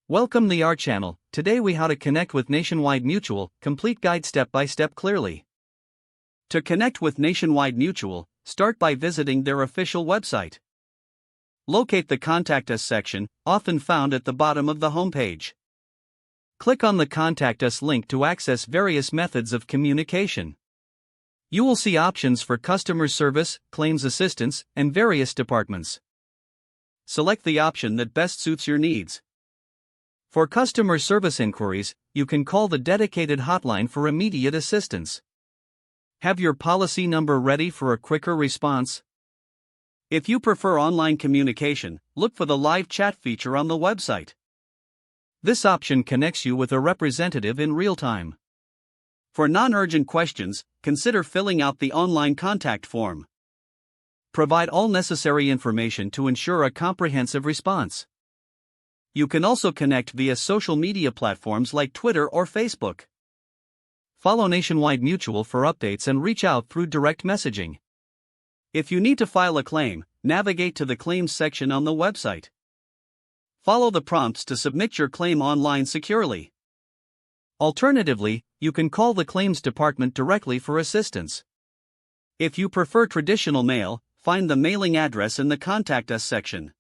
Welcome to our channel. Today we how to connect with Nationwide Mutual, complete guide step by step clearly. To connect with Nationwide Mutual, start by visiting their official website. Locate the Contact Us section, often found at the bottom of the homepage. Click on the Contact Us link to access various methods of communication. You will see options for customer service, claims assistance, and various departments. Select the option that best suits your needs. For customer service inquiries, you can call the dedicated hotline for immediate assistance. Have your policy number ready for a quicker response? If you prefer online communication, look for the live chat feature on the website. This option connects you with a representative in real time. For non-urgent questions, consider filling out the online contact form. Provide all necessary information to ensure a comprehensive response. You can also connect via social media platforms like Twitter or Facebook. Follow Nationwide Mutual for updates and reach out through direct messaging. If you need to file a claim, navigate to the Claims section on the website. Follow the prompts to submit your claim online securely. Alternatively, you can call the claims department directly for assistance. If you prefer traditional mail, find the mailing address in the Contact Us section.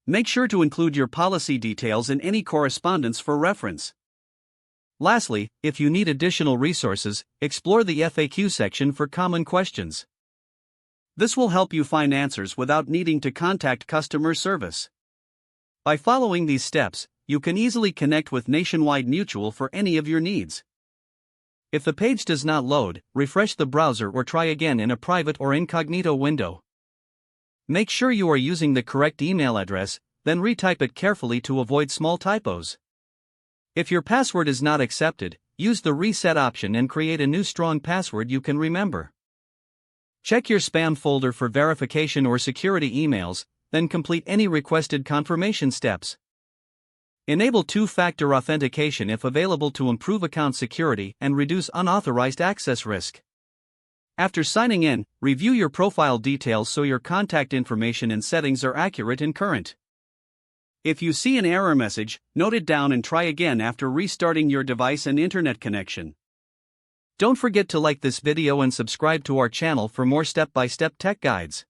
Make sure to include your policy details in any correspondence for reference. Lastly, if you need additional resources, explore the FAQ section for common questions. This will help you find answers without needing to contact customer service. By following these steps, you can easily connect with Nationwide Mutual for any of your needs. If the page does not load, refresh the browser or try again in a private or incognito window. Make sure you are using the correct email address, then retype it carefully to avoid small typos. If your password is not accepted, use the reset option and create a new strong password you can remember. Check your spam folder for verification or security emails, then complete any requested confirmation steps. Enable two-factor authentication if available to improve account security and reduce unauthorized access risk. After signing in, review your profile details so your contact information and settings are accurate and current. If you see an error message, note it down and try again after restarting your device and internet connection. Don't forget to like this video and subscribe to our channel for more step-by-step tech guides.